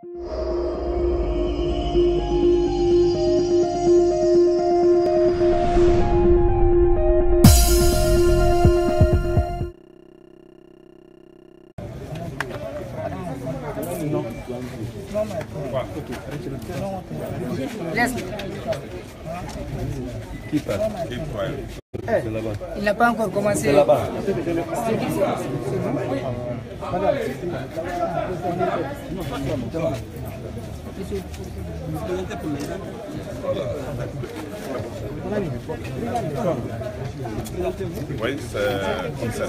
Qui passe? Il n'a pas encore commencé. C'est là-bas. Oui, c'est comme ça.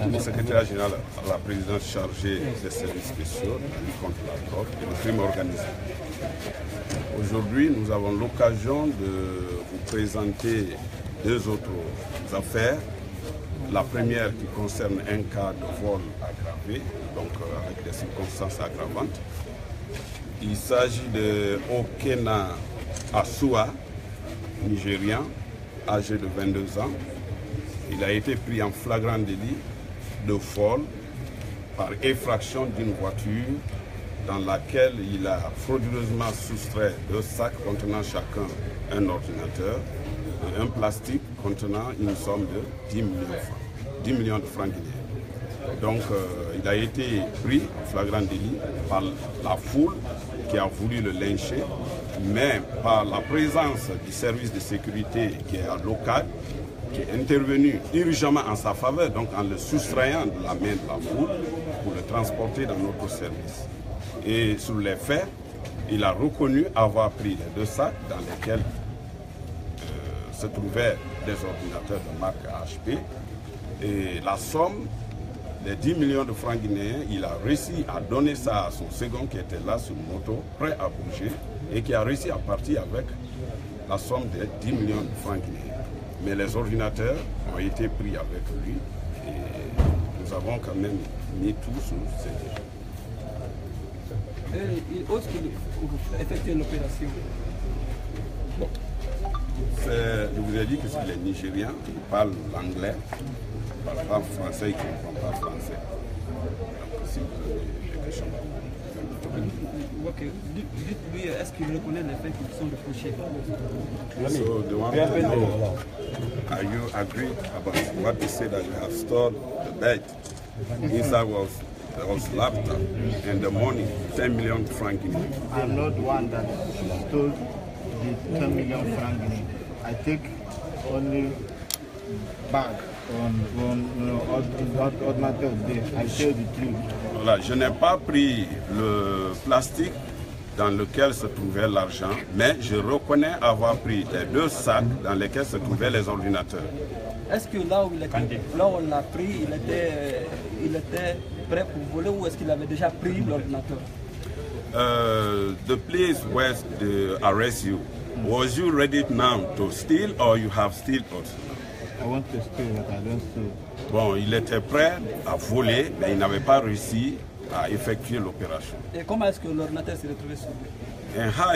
Le secrétaire général à la présidence chargée des services spéciaux contre la drogue et le crime organisé. Aujourd'hui, nous avons l'occasion de vous présenter deux autres affaires. La première qui concerne un cas de vol aggravé, donc avec des circonstances aggravantes. Il s'agit de Okena Asua, Nigérien, âgé de 22 ans. Il a été pris en flagrant délit de vol par effraction d'une voiture dans laquelle il a frauduleusement soustrait 2 sacs contenant chacun un ordinateur et un plastique contenant une somme de 10 millions de francs guinéens. Donc il a été pris en flagrant délit par la foule qui a voulu le lyncher, mais par la présence du service de sécurité qui est local, qui est intervenu urgemment en sa faveur, donc en le soustrayant de la main de la foule pour le transporter dans notre service. Et sur les faits, il a reconnu avoir pris les 2 sacs dans lesquels se trouvaient des ordinateurs de marque HP. Et la somme des 10 millions de francs guinéens, il a réussi à donner ça à son second qui était là sur moto, prêt à bouger, et qui a réussi à partir avec la somme des 10 millions de francs guinéens. Mais les ordinateurs ont été pris avec lui et nous avons quand même mis tout sur ses déchets. Où est-ce qu'il effectue l'opération? Bon. Je vous ai dit que c'est les Nigériens, ils parlent l'anglais, ils ne parlent pas français, ils ne comprennent pas français. Donc si vous avez des questions. Ok. Dites-lui, est-ce qu'il reconnaît les faits qu'ils sont reprochés? So the one to know, are you agreed about what they say that you have stored the bed? Inside there was laptop and the money, 10 million francs. I'm not the one that stole the 10 million francs. I take only bag on ordinateur day. I tell the truth. Voilà, je n'ai pas pris le plastique dans lequel se trouvait l'argent, mais je reconnais avoir pris les 2 sacs dans lesquels se trouvaient les ordinateurs. Est-ce que là où on l'a pris, il était prêt pour voler ou est-ce qu'il avait déjà pris l'ordinateur? The place where they arrest you, was you ready now to steal or you have steal also? I want to steal, but I don't steal. Bon, il était prêt à voler, mais il n'avait pas réussi à effectuer l'opération. Et comment est-ce que l'ordinateur s'est retrouvé sur lui? And how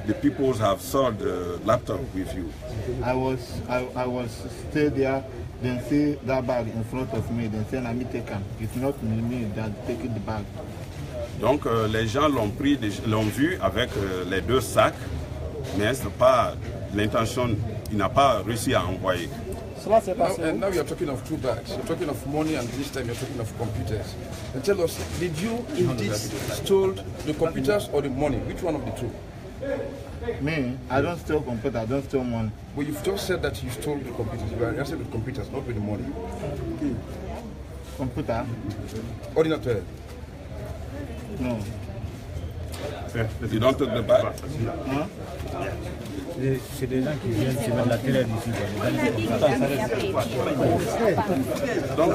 the people have sold the laptop with you? I was still there, then see that bag in front of me, then say, "Let me take him." It's not me that taking the bag. Donc les gens l'ont pris, l'ont vu avec les 2 sacs, mais c'est pas l'intention, il n'a pas réussi à envoyer. Cela s'est passé. Now you're talking of 2 bags. You're talking of money, and this time you're talking of computers. And tell us, did you indeed stole the computers or the money? Which one of the two? Me, I don't steal computer, I don't steal money. Well, you've just said that you stole the computers. You are answering with computers, not with the money. Computer? Ordinateur. No. You don't take the bag? Huh? C'est des gens qui viennent se mettre la télé ici. Donc,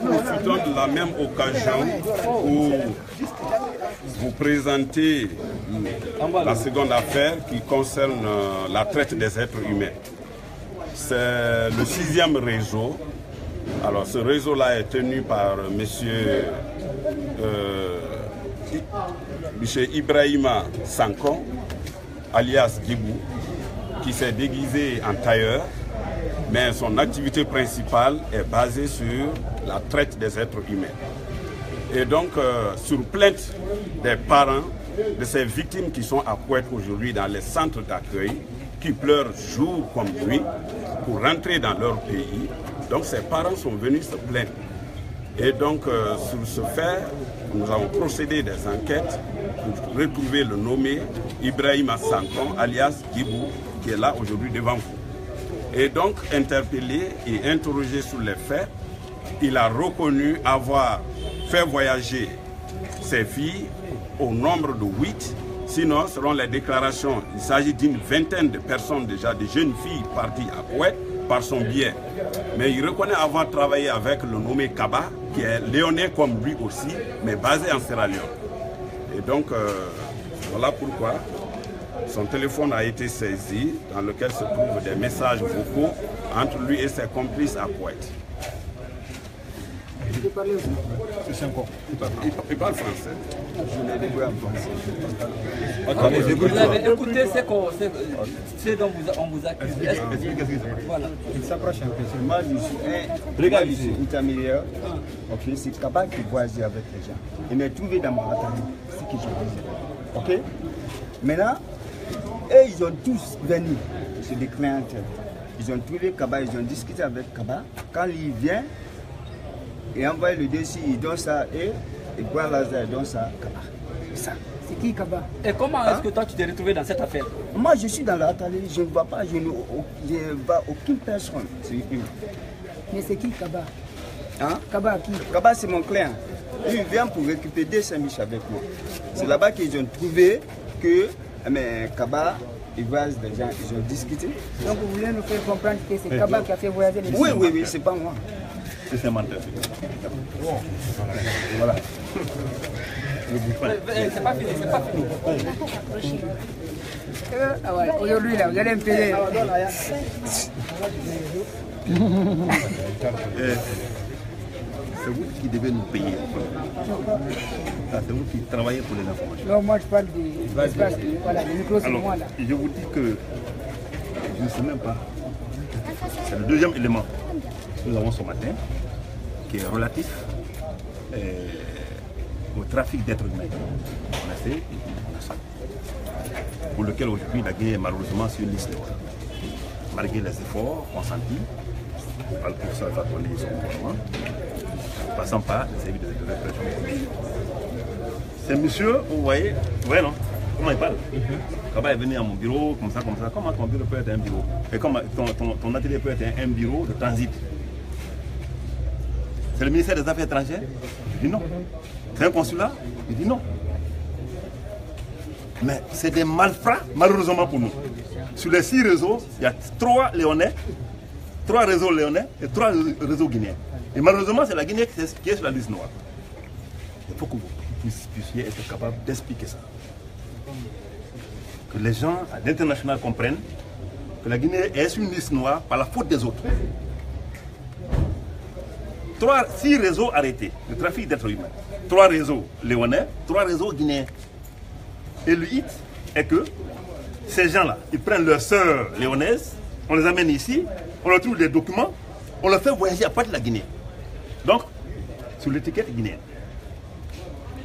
profitons de la même occasion pour vous présenter la seconde affaire qui concerne la traite des êtres humains. C'est le 6e réseau. Alors, ce réseau-là est tenu par monsieur Ibrahima Sankon, alias Dibou, qui s'est déguisé en tailleur, mais son activité principale est basée sur la traite des êtres humains. Et donc, sur plainte des parents de ces victimes qui sont à Kouet aujourd'hui dans les centres d'accueil, qui pleurent jour comme nuit pour rentrer dans leur pays. Donc ces parents sont venus se plaindre. Et donc sur ce fait, nous avons procédé des enquêtes pour retrouver le nommé Ibrahima Santon, alias Gibou, qui est là aujourd'hui devant vous. Et donc interpellé et interrogé sur les faits, il a reconnu avoir fait voyager ses filles au nombre de 8. Sinon, selon les déclarations, il s'agit d'une vingtaine de personnes déjà, de jeunes filles parties à Kouet par son biais. Mais il reconnaît avoir travaillé avec le nommé Kaba, qui est léonais comme lui aussi, mais basé en Sierra Leone. Et donc, voilà pourquoi son téléphone a été saisi, dans lequel se trouvent des messages vocaux entre lui et ses complices à Kouet. Il parle français. Vous avez écouté ce dont on vous accuse. Voilà. Il s'approche un peu. Moi, je suis intermédiaire. Ok, c'est Kaba qui voyage avec les gens. Il m'a trouvé dans mon atelier. C'est ce que je disais. Ok. Maintenant, eux, ils ont tous venu. C'est des clientèles. Ils ont trouvé Kaba, ils ont discuté avec Kaba. Quand il vient, il envoie le dossier, il donne ça et Ibrahim Lazare donne ça à Kaba. Ça. C'est qui Kaba? Et comment est-ce que toi tu t'es retrouvé dans cette affaire? Moi je suis dans l'atelier, je ne vois pas, je ne vois aucune personne. Mais c'est qui Kaba? Hein? Kaba qui? Kaba c'est mon client. Il vient pour récupérer des sandwichs avec moi. C'est là-bas qu'ils ont trouvé que Kaba, il voyage des gens, ils ont discuté. Donc vous voulez nous faire comprendre que c'est Kaba qui a fait voyager les gens? Oui, oui, oui, c'est pas moi. C'est un menteur. Voilà. C'est pas fini, c'est pas fini. Ah ouais, aujourd'hui là, vous allez me payer. C'est vous qui devez nous payer. C'est vous qui travaillez pour les informations. Non, moi je parle de l'espace. Voilà, le micro c'est moi là. Je vous dis que je ne sais même pas. C'est le deuxième élément que nous avons ce matin, qui est relatif au trafic d'êtres humains. On a fait pour lequel aujourd'hui la Guinée est malheureusement sur une liste noire. Malgré les efforts consentis, par le professeur Fatouali et son gouvernement, passant par les services de répression. C'est monsieur, vous voyez non? Comment il parle? Kaba est venu à mon bureau, comme ça. Comment ton bureau peut être un bureau? Et comment ton atelier peut être un bureau de transit? C'est le ministère des Affaires étrangères? Je dis non. C'est un consulat? Je dis non. Mais c'est des malfrats, malheureusement pour nous. Sur les 6 réseaux, il y a 3 léonais, 3 réseaux léonais et 3 réseaux guinéens. Et malheureusement, c'est la Guinée qui est sur la liste noire. Il faut que vous puissiez être capable d'expliquer ça. Que les gens à l'international comprennent que la Guinée est sur une liste noire par la faute des autres. 6 réseaux arrêtés, le trafic d'êtres humains. 3 réseaux léonais, 3 réseaux guinéens. Et le hit est que ces gens-là, ils prennent leurs sœurs léonaises, on les amène ici, on leur trouve des documents, on leur fait voyager à part de la Guinée. Donc, sur l'étiquette guinéenne.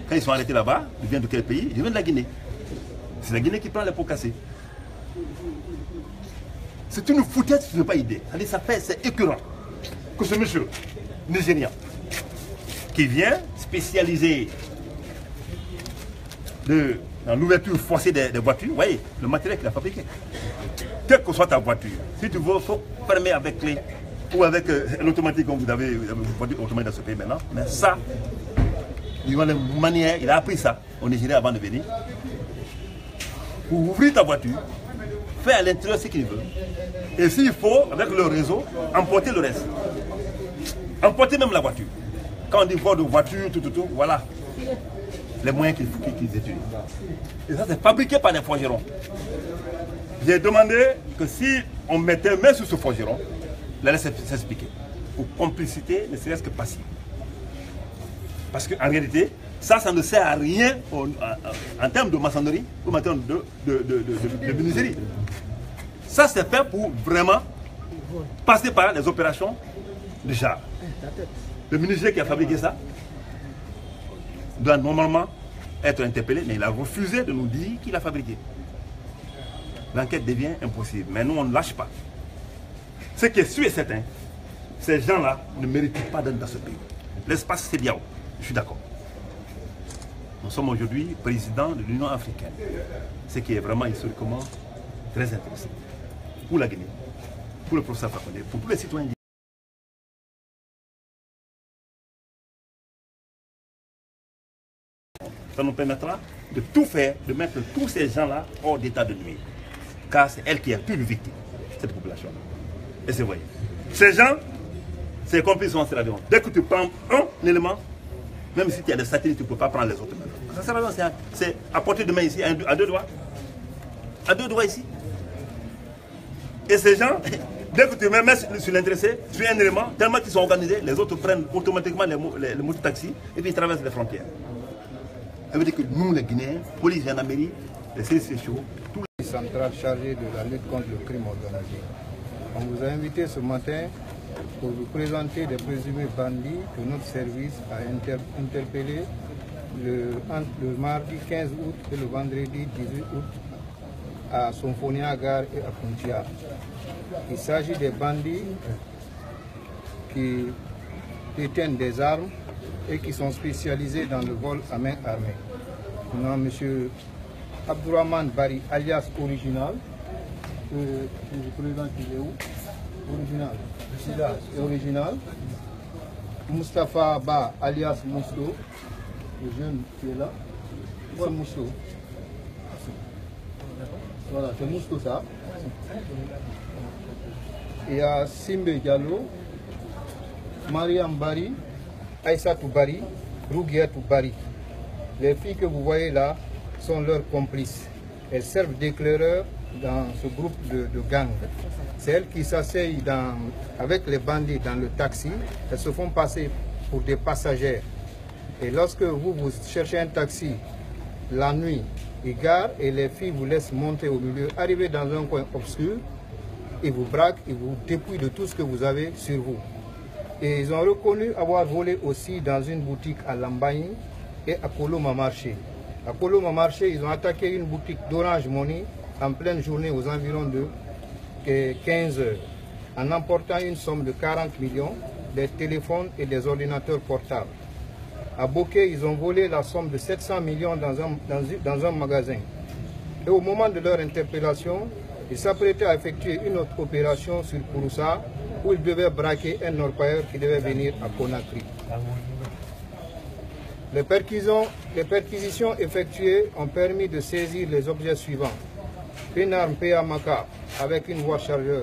Quand ils sont arrêtés là-bas, ils viennent de quel pays? Ils viennent de la Guinée. C'est la Guinée qui prend les pots cassés. C'est une foutaise, je n'ai pas idée. C'est écœurant que ce monsieur nigérien qui vient spécialiser dans l'ouverture forcée des voitures, vous voyez, le matériel qu'il a fabriqué. Quelle que soit ta voiture, si tu veux, il faut fermer avec clé ou avec l'automatique comme vous avez une voiture automatique dans ce pays maintenant. Mais ça, il a une manière, il a appris ça au Nigeria avant de venir. Pour ouvrir ta voiture, faire à l'intérieur ce qu'il veut. Et s'il faut, avec le réseau, emporter le reste. Emporter même la voiture. Quand on dit vol de voiture, tout, voilà les moyens qu'ils utilisent. Et ça, c'est fabriqué par des forgerons. J'ai demandé que si on mettait main sur ce forgeron, il allait s'expliquer. Pour complicité, ne serait-ce que passive. Parce qu'en réalité, ça ne sert à rien en termes de maçonnerie ou en termes de menuiserie. Ça, c'est fait pour vraiment passer par les opérations de genre. Le menuisier qui a fabriqué ça, doit normalement être interpellé, mais il a refusé de nous dire qu'il a fabriqué. L'enquête devient impossible, mais nous on ne lâche pas. Ce qui est sûr et certain, ces gens-là ne méritent pas d'être dans ce pays. L'espace c'est bien, je suis d'accord. Nous sommes aujourd'hui président de l'Union africaine, ce qui est vraiment historiquement très intéressant pour la Guinée, pour le professeur Fakonde, pour tous les citoyens. Ça nous permettra de tout faire, de mettre tous ces gens-là hors d'état de nuire. Car c'est elle qui a plus de victimes, cette population-là. Et c'est vrai. Ces gens, ces complices sont en Sierra Leone. Dès que tu prends un élément, même si tu as des satellites, tu ne peux pas prendre les autres maintenant. C'est à portée de main ici, à deux doigts. À deux doigts ici. Et ces gens, dès que tu mets sur l'intéressé, sur un élément, tellement qu'ils sont organisés, les autres prennent automatiquement les mototaxis et puis ils traversent les frontières. Ça veut dire que nous, les Guinéens, police, gendarmerie, les services spéciaux, tous les centrales chargées de la lutte contre le crime organisé. On vous a invité ce matin pour vous présenter des présumés bandits que notre service a interpellés entre le mardi 15 août et le vendredi 18 août à Somphonia Gare et à Puntia. Il s'agit des bandits qui détiennent des armes et qui sont spécialisés dans le vol à main armée. Nous avons M. Abdourahmane Bari, alias Original. Je vous présente, il est où? Original. Moustapha Ba, alias Mousto, le jeune qui est là. C'est Mousto. Voilà, c'est Mousto ça. Il y a Simbe Diallo, Mariam Bari, Aïssatou Bari, Rougiatou Bari. Les filles que vous voyez là sont leurs complices. Elles servent d'éclaireurs dans ce groupe de gangs. C'est elles qui s'asseyent avec les bandits dans le taxi. Elles se font passer pour des passagères. Et lorsque vous cherchez un taxi la nuit, ils garent et les filles vous laissent monter au milieu, arriver dans un coin obscur, ils vous braquent, ils vous dépouillent de tout ce que vous avez sur vous. Et ils ont reconnu avoir volé aussi dans une boutique à Lambagne et à Koloma Marché. À Koloma Marché, ils ont attaqué une boutique d'Orange Money en pleine journée aux environs de 15 heures, en emportant une somme de 40 millions, des téléphones et des ordinateurs portables. À Bokeh, ils ont volé la somme de 700 millions dans un magasin. Et au moment de leur interpellation, ils s'apprêtaient à effectuer une autre opération sur Kouroussa, où ils devaient braquer un orpailleur qui devait venir à Conakry. Les perquisitions effectuées ont permis de saisir les objets suivants. Une arme PAMACA avec une voie chargeur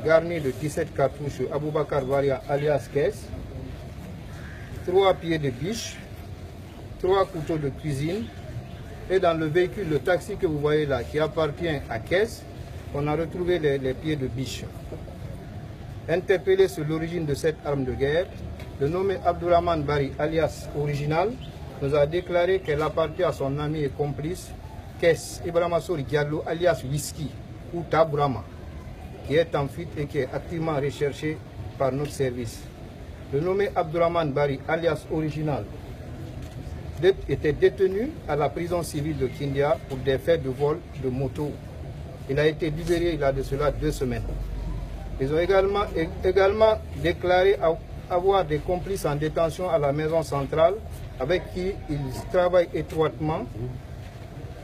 garnie de 17 cartouches Aboubakar Varia alias Kess, 3 pieds de biche, 3 couteaux de cuisine et dans le véhicule, le taxi que vous voyez là qui appartient à Kess, on a retrouvé les pieds de biche. Interpellé sur l'origine de cette arme de guerre, le nommé Abdourahmane Bari alias Original nous a déclaré qu'elle appartient à son ami et complice Kess Ibrahima Sori Diallo alias Whisky ou Tabrama, qui est en fuite et qui est activement recherché par notre service. Le nommé Abdourahmane Bari alias Original était détenu à la prison civile de Kindia pour des faits de vol de moto. Il a été libéré il y a de cela 2 semaines. Ils ont également déclaré avoir des complices en détention à la maison centrale avec qui ils travaillent étroitement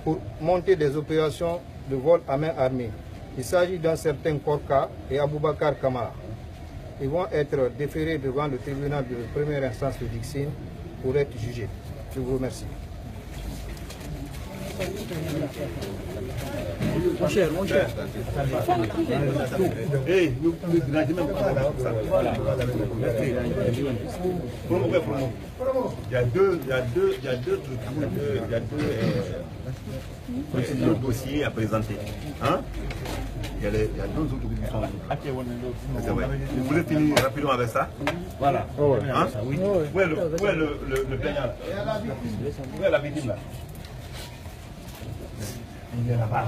pour monter des opérations de vol à main armée. Il s'agit d'un certain Korka et Aboubakar Kamara. Ils vont être déférés devant le tribunal de première instance de Dixine pour être jugés. Je vous remercie. Mon cher. Hey, nous même pas. Il y a deux dossiers à présenter. Hein? Il y a 2 autres qui sont. Vous voulez finir rapidement avec ça? Voilà. Hein? Oui. Où est le plaignant? Où est la victime là? Il est là-bas.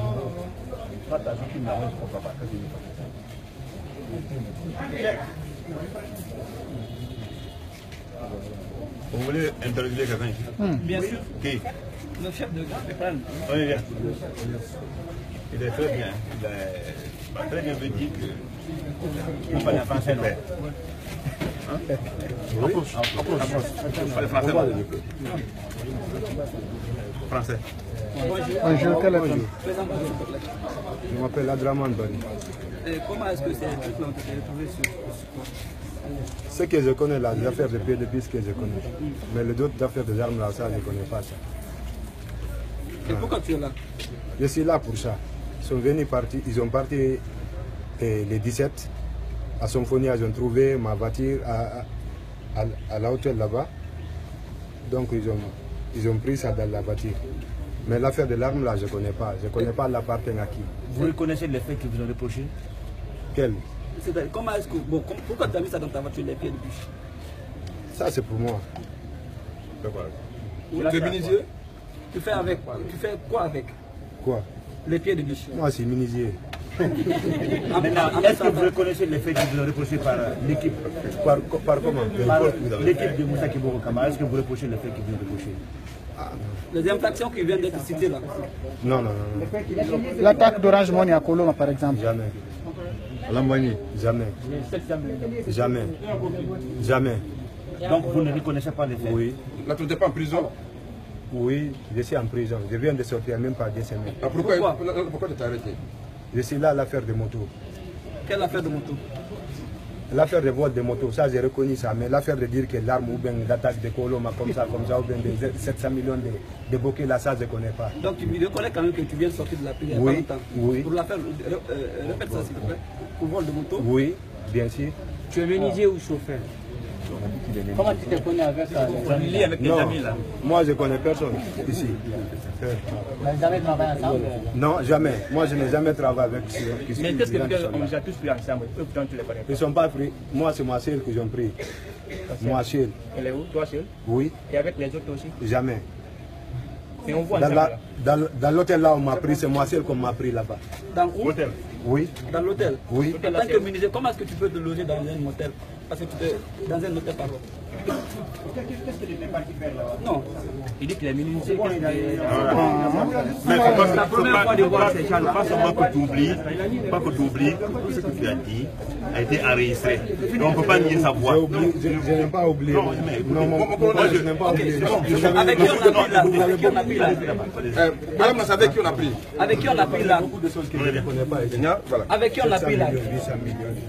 Pas ta victime là, je ne comprends pas. Vous voulez interviewer quelqu'un ici? Bien sûr. Qui? Le chef de garde, Pépran. Oui, bien. Il est très bien. Il est très bien dit que on parle français. Approche. Français. Bonjour, quel est ton nom? Je m'appelle Adraman Bani. Comment est-ce que ces trucs-là ont été retrouvés sur ce point? Ce que je connais là, les affaires de pied de piste que je connais. Mais les autres affaires des armes là, ça, je ne connais pas ça. Et pourquoi tu es là? Je suis là pour ça. Ils sont venus partir, ils ont parti les 17. À Symphonie, ils ont trouvé ma voiture à la hôtel là-bas. Donc ils ont pris ça dans la voiture. Mais l'affaire de l'arme là, je ne connais pas. Je ne connais pas l'appartenant à qui. Vous reconnaissez les faits que vous ont reprochés? Quel? Comment est-ce que... Bon, pourquoi tu as mis ça dans ta voiture, les pieds de bûche? Ça, c'est pour moi. Tu es menuisier? Tu fais avec quoi? Tu fais quoi avec? Quoi? Les pieds de bûche. Moi, c'est menuisier. Maintenant, est-ce que vous reconnaissez les faits qui vous ont reprochés par l'équipe? Par comment? Par l'équipe de Moussa Kiboko Kama, est-ce que vous reprochez les faits qui vous ont reprochés? Les infractions qui viennent d'être citées là. Non. L'attaque d'Orange Money à Colombe, par exemple. Jamais. Lamboigny, jamais. Donc vous ne reconnaissez pas les faits? Oui. Là, tu n'étais pas en prison? Oui, je suis en prison. Je viens de sortir même pas 2 semaines. Ah, pourquoi tu t'es arrêté? Je suis là à l'affaire de moto. Quelle affaire de moto? L'affaire de vol de moto, ça j'ai reconnu ça. Mais l'affaire de dire que l'arme ou bien l'attaque de Coloma comme ça, ou bien de 700 millions de bouquets là, ça je ne connais pas. Donc tu reconnais quand même que tu viens de sortir de la prison il y a pas longtemps? Oui. Pour l'affaire, répète ça s'il te plaît. Pour vol de moto? Oui, bien sûr. Tu es menuisier ou chauffeur? Comment tu te connais avec ça? Familier avec tes amis là? Moi je ne connais personne ici. Vous n'avez jamais travaillé ensemble? Non, jamais. Moi je n'ai jamais travaillé avec ceux qui Mais qu'est-ce que vous avez tous pris ensemble? Pourtant tu les connais pas. Ils ne sont pas pris. Moi c'est moi seul que j'ai pris. Moi seul. Elle est où? Toi seul? Oui. Et avec les autres aussi? Jamais. Et on voit ensemble là? Dans l'hôtel là où on m'a pris, c'est moi seul qu'on m'a pris là-bas. Dans où? L'hôtel. Oui. Dans l'hôtel? Oui. En tant que menuisier, comment est-ce que tu peux te loger dans un hôtel? Parce que tu es dans un hôtel, pardon. Qu'est-ce que tu es parti faire là? Non. Il dit qu'il est menuisier. Mais c'est la première fois de voir ces gens-là. Pas seulement que tu oublies, tout ce que tu as dit a été enregistré. Donc on ne peut pas nier sa voix. Je n'ai pas oublié. Non, mais moi je n'ai pas oublié. Avec qui on a pris là? Avec qui on a pris là? Madame, c'est avec qui on a pris? Avec qui on a pris là? Beaucoup de choses que je ne connais pas. Voilà. Avec qui on a pris là?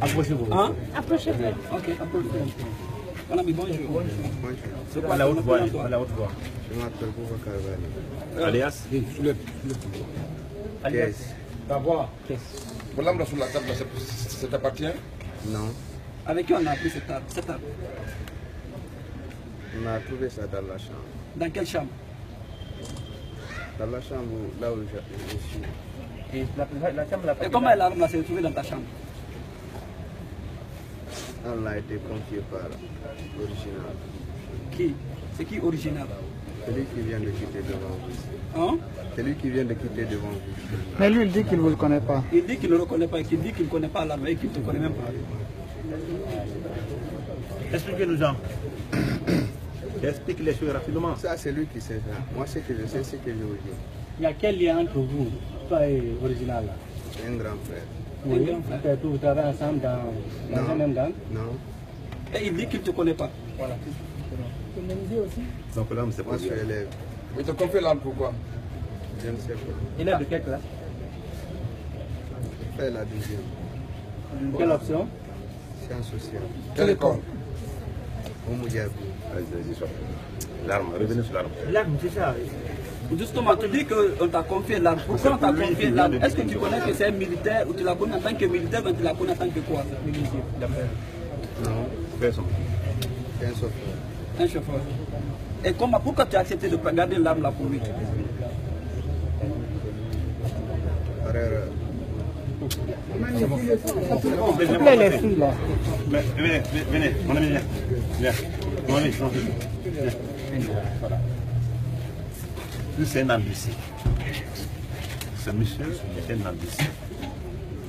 Approchez-vous. Hein? Approchez-vous. Ok, approchez-vous. Mon ami, bonjour. C'est quoi la haute voix? La haute voix. Je m'appelle Boubacar Bani. Alias? Alias. Ta voix. Bon, l'arme là sur la table, ça t'appartient? Non. Avec qui on a pris cette arme? On a trouvé ça dans la chambre. Dans quelle chambre? Dans la chambre là où je suis. Et la chambre là. Et comment l'arme s'est retrouvée dans ta chambre? On a été confié par l'original. Qui? C'est qui original? Celui qui vient de quitter devant vous. Hein? Celui qui vient de quitter devant vous. Mais lui, il dit qu'il ne vous le connaît pas. Il dit qu'il ne le reconnaît pas, qu'il dit qu'il ne connaît pas l'arme et qu'il ne te connaît même pas. Expliquez-nous, Jean. Explique les choses rapidement. Ça, c'est lui qui sait ça. Moi, ce que je sais, c'est que je vous dis. Il y a quel lien entre vous, toi et l'original là? C'est un grand frère. Oui, vous travaillez ensemble dans un même gang? Non. Et il dit qu'il ne te connaît pas. Voilà. Donc là, c'est Moi, je suis élève. Il te confie l'arme pourquoi? Je ne sais pas. Il est de quelle classe? Je fais la deuxième. Quelle option? Sciences sociales. Quelle école? Au Moudiabou. l'arme, revenez sur l'arme. L'arme, c'est ça. Justement, tu dis qu'on t'a confié l'arme. Pourquoi on t'a confié l'arme? Est-ce que tu connais que c'est un militaire ou tu la connais en tant que militaire ou tu la connais en tant que quoi? Non. Personne. C'est un chauffeur. Un chauffeur. Et comment, pourquoi tu as accepté de garder l'arme là pour lui? Frère, les filles là. Venez, mon ami, viens. Mon ami, viens. Voilà. Lui, c'est un ambitieux. Ce monsieur est un ambitieux.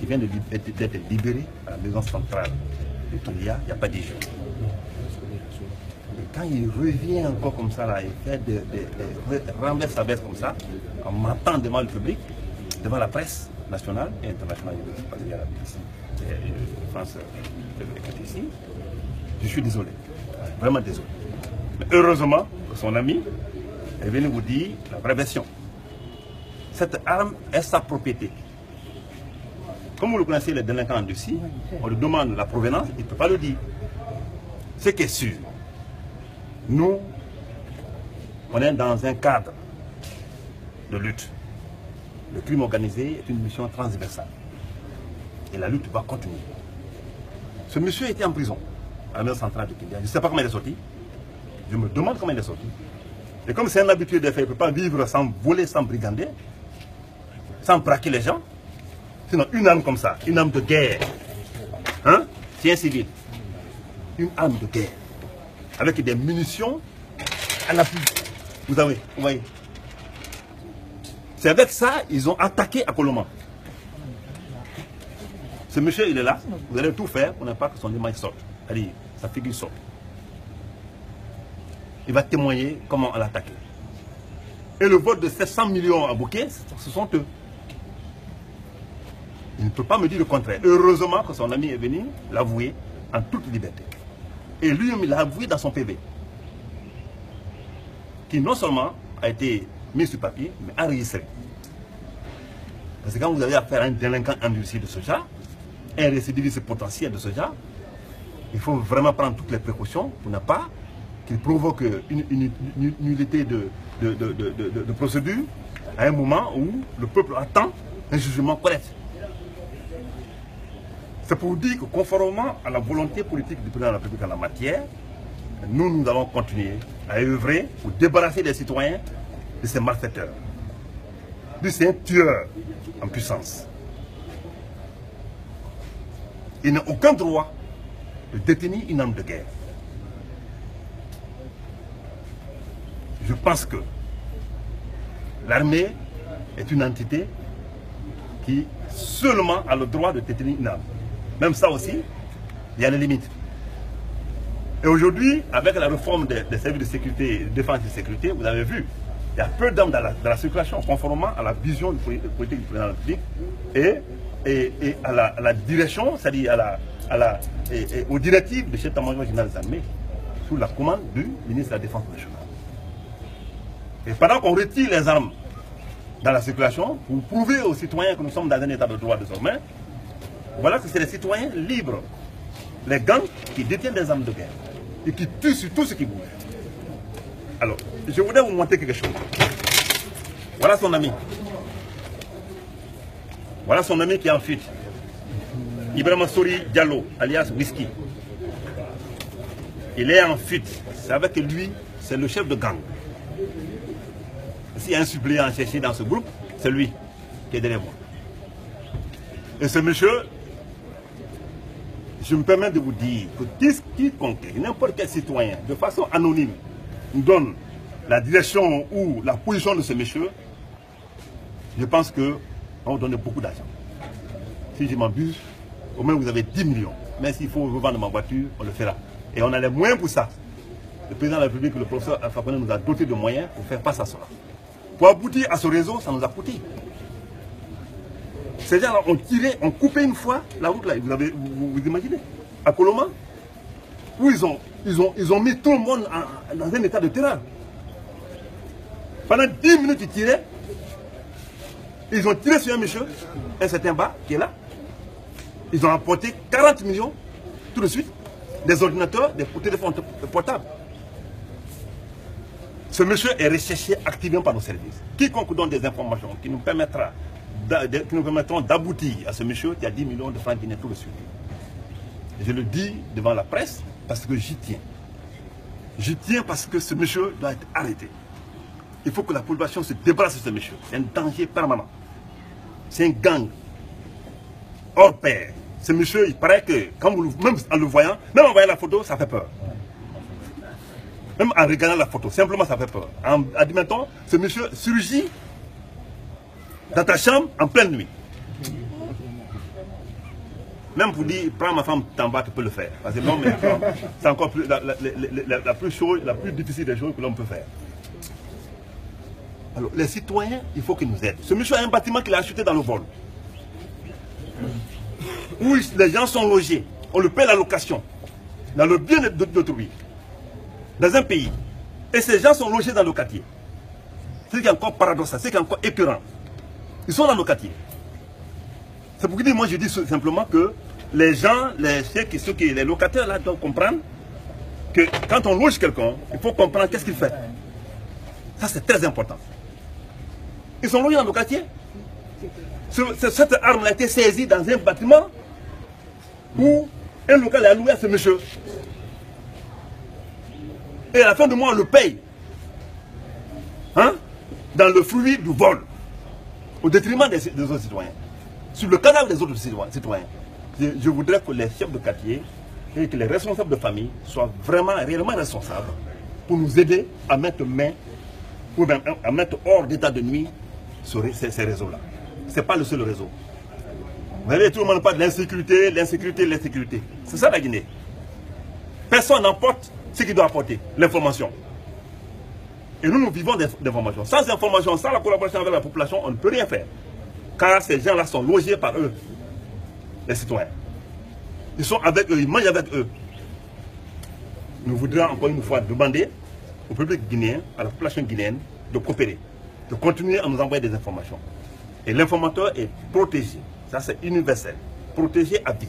Il vient d'être libéré à la maison centrale de Toulia, il n'y a pas 10 jours. quand il revient encore comme ça, là, il fait renverse sa veste comme ça, en mentant devant le public, devant la presse nationale et internationale. Parce qu'il y a la BBC, France est ici. Je suis désolé, vraiment désolé. Mais heureusement, son ami est venu vous dire la vraie version. Cette arme est sa propriété. Comme vous le connaissez, les délinquants en Russie, on lui demande la provenance, il ne peut pas le dire. Ce qui est sûr, nous, on est dans un cadre de lutte. Le crime organisé est une mission transversale. Et la lutte va continuer. Ce monsieur était en prison à la maison centrale de Kindia. Je ne sais pas comment il est sorti. Je me demande comment il est sorti. Et comme c'est un habitué de faire, il ne peut pas vivre sans voler, sans brigander, sans braquer les gens. Sinon, une arme comme ça, une arme de guerre, hein, c'est un civil. Une arme de guerre, avec des munitions à l'appui. Vous voyez. C'est avec ça ils ont attaqué à Coloma. Ce monsieur, il est là. Vous allez tout faire pour ne pas que son image sorte. C'est-à-dire, sa figure sorte. Il va témoigner comment on l'a attaqué. Et le vote de 700 millions à Bouquet, ce sont eux. Il ne peut pas me dire le contraire. Heureusement que son ami est venu l'avouer en toute liberté. Et lui-même, il l'a avoué dans son PV. Qui non seulement a été mis sur papier, mais enregistré. Parce que quand vous avez affaire à un délinquant endurci de ce genre, un récidiviste potentiel de ce genre, il faut vraiment prendre toutes les précautions pour ne pas qu'il provoque une nullité de procédure à un moment où le peuple attend un jugement correct. C'est pour dire que conformément à la volonté politique du président de la République en la matière, nous allons continuer à œuvrer pour débarrasser les citoyens de ces malfaiteurs, de ces tueurs en puissance. Il n'a aucun droit de détenir une arme de guerre. Je pense que l'armée est une entité qui seulement a le droit de détenir une arme. Même ça aussi, il y a des limites. Et aujourd'hui, avec la réforme des services de sécurité, de défense et de sécurité, vous avez vu, il y a peu d'armes dans la circulation, conformément à la vision politique du président de la République et à la direction, c'est-à-dire aux directives du chef d'état-major général des armées, sous la commande du ministre de la Défense nationale. Et pendant qu'on retire les armes dans la circulation, pour prouver aux citoyens que nous sommes dans un état de droit désormais, voilà que c'est les citoyens libres, les gangs qui détiennent des armes de guerre et qui tuent sur tout ce qui bouge. Alors, je voudrais vous montrer quelque chose. Voilà son ami. Voilà son ami qui est en fuite. Ibrahima Sori Diallo, alias Whisky. Il est en fuite. C'est avec lui, c'est le chef de gang. S'il y a un suppléant cherché dans ce groupe, c'est lui qui est derrière moi. Et ce monsieur, je me permets de vous dire que quiconque, n'importe quel citoyen, de façon anonyme, nous donne la direction ou la position de ce monsieur, je pense qu'on va vous donner beaucoup d'argent. Si je m'abuse, au moins vous avez 10 millions. Mais s'il faut revendre ma voiture, on le fera. Et on a les moyens pour ça. Le président de la République, le professeur Alpha Condé, nous a doté de moyens pour faire face à cela. Pour aboutir à ce réseau, ça nous a coûté. Ces gens-là ont tiré, ont coupé une fois la route là, vous imaginez, à Coloma, où ils ont mis tout le monde dans un état de terreur. Pendant 10 minutes, ils tiraient. Ils ont tiré sur un monsieur, un certain bas qui est là. Ils ont apporté 40 millions tout de suite, des ordinateurs, des téléphones portables. Ce monsieur est recherché activement par nos services. Quiconque donne des informations qui nous permettront d'aboutir à ce monsieur qui a 10 millions de francs guinéens tout de suite. Je le dis devant la presse parce que j'y tiens. J'y tiens parce que ce monsieur doit être arrêté. Il faut que la population se débarrasse de ce monsieur. C'est un danger permanent. C'est un gang hors pair. Ce monsieur, il paraît que, même en le voyant, même en voyant la photo, ça fait peur. Même en regardant la photo, simplement ça fait peur. Admettons, ce monsieur surgit dans ta chambre en pleine nuit. Même pour dire, prends ma femme, t'en bas, tu peux le faire. Parce que l'homme, c'est encore plus, la plus difficile des choses que l'homme peut faire. Alors, les citoyens, il faut qu'ils nous aident. Ce monsieur a un bâtiment qu'il a acheté dans le vol. Où les gens sont logés. On le paie la location. Dans le bien d'autrui. Dans un pays. Et ces gens sont logés dans le quartier. C'est ce qui est encore paradoxal, c'est ce qui est encore écœurant. Ils sont dans le quartier. C'est pour dire, moi je dis simplement que les gens, les locataires là doivent comprendre que quand on loge quelqu'un, il faut comprendre qu'est-ce qu'il fait. Ça c'est très important. Ils sont logés dans le quartier. Cette arme a été saisie dans un bâtiment où un local est alloué à ce monsieur. Et à la fin du mois, on le paye. Hein? Dans le fruit du vol. Au détriment des autres citoyens. Sur le cadavre des autres citoyens. Je voudrais que les chefs de quartier et que les responsables de famille soient vraiment, réellement responsables pour nous aider à mettre main, ou même à mettre hors d'état de nuit ces réseaux-là. Ce n'est pas le seul réseau. Vous savez, tout le monde parle de l'insécurité, l'insécurité, l'insécurité. C'est ça la Guinée. Personne n'emporte ce qu'il doit apporter, l'information. Et nous vivons d'informations. Sans information, sans la collaboration avec la population, on ne peut rien faire. Car ces gens-là sont logés par eux, les citoyens. Ils sont avec eux, ils mangent avec eux. Nous voudrions encore une fois demander au public guinéen, à la population guinéenne, de coopérer, de continuer à nous envoyer des informations. Et l'informateur est protégé. Ça, c'est universel. Protégé à vie.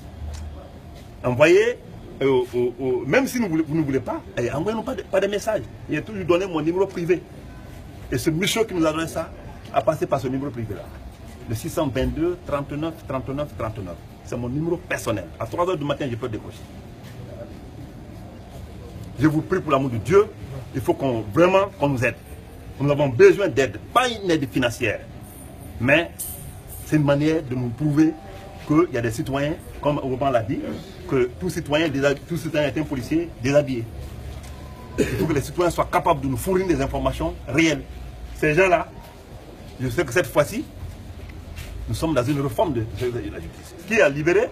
Envoyez, même si vous ne voulez pas, envoyez-nous pas de messages. Il a toujours donné mon numéro privé. Et ce monsieur qui nous a donné ça a passé par ce numéro privé-là. Le 622 39 39 39. C'est mon numéro personnel. À 3 h du matin, je peux décrocher. Je vous prie pour l'amour de Dieu, il faut vraiment qu'on nous aide. Nous avons besoin d'aide, pas une aide financière, mais c'est une manière de nous prouver qu'il y a des citoyens, comme Oban l'a dit, que tout citoyen est un policier déshabillé. Il faut que les citoyens soient capables de nous fournir des informations réelles. Ces gens-là, je sais que cette fois-ci, nous sommes dans une réforme de la justice. Qui a libéré?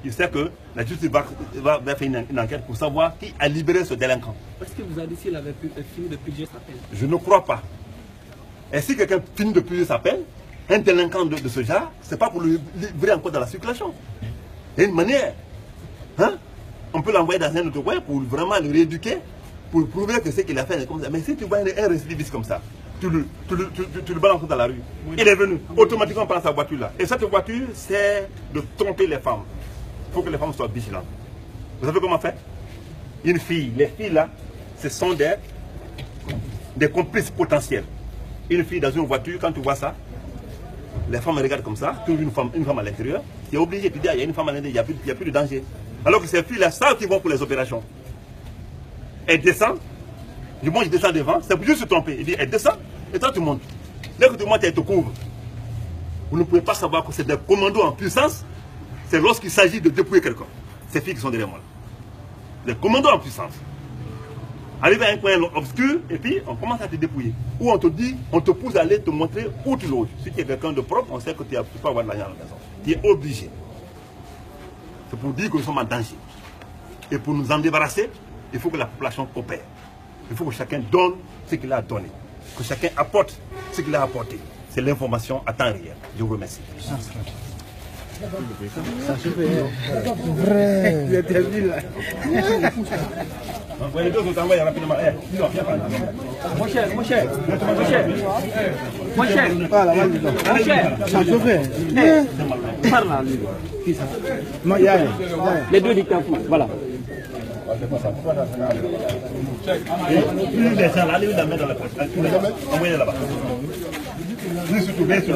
Je sais que la justice va faire une enquête pour savoir qui a libéré ce délinquant. Est-ce que vous avez dit s'il avait fini de plusieurs appels? Je ne crois pas. Et si quelqu'un finit de plusieurs appels, un délinquant de ce genre, ce n'est pas pour le livrer encore dans la circulation. Il y a une manière. Hein? On peut l'envoyer dans un autre coin pour vraiment le rééduquer, pour prouver que ce qu'il a fait est comme ça. Mais si tu vois un récidiviste comme ça, tu le balances dans la rue. Il est venu, automatiquement prendre sa voiture là. Et cette voiture, c'est de tromper les femmes. Il faut que les femmes soient vigilantes. Vous savez comment faire? Une fille, les filles là, ce sont des complices potentiels. Une fille dans une voiture, quand tu vois ça, les femmes regardent comme ça, tu trouves une femme à l'intérieur, tu es obligé de dire, il y a une femme à l'intérieur, il n'y a plus de danger. Alors que ces filles là savent qu'ils vont pour les opérations. Elles descendent, moi je descends devant, c'est pour juste se tromper. Il dit, elle descend, et toi tu montes. Dès que tu montes, elle te couvre. Vous ne pouvez pas savoir que c'est des commandos en puissance, c'est lorsqu'il s'agit de dépouiller quelqu'un. Ces filles qui sont derrière moi. Des commandos en puissance. Arrive à un coin obscur, et puis on commence à te dépouiller. Ou on te dit, on te pousse à aller te montrer où tu loges. Si tu es quelqu'un de propre, on sait que tu peux avoir de l'argent à la maison. Tu es obligé. C'est pour dire que nous sommes en danger. Et pour nous en débarrasser, il faut que la population coopère. Il faut que chacun donne ce qu'il a donné. Que chacun apporte ce qu'il a apporté. C'est l'information à temps réel. Je vous remercie. Ça se fait. Vrai. Il était vu là. Les deux autres envoyés rapidement. Mon cher. Voilà, mon cher. Ça se fait. Parle là, lui. Qui ça? Les deux dictateurs, voilà. Plus des gens là, allez vous la mettre dans la poche. Envoyez là-bas. Lui surtout, bien sûr.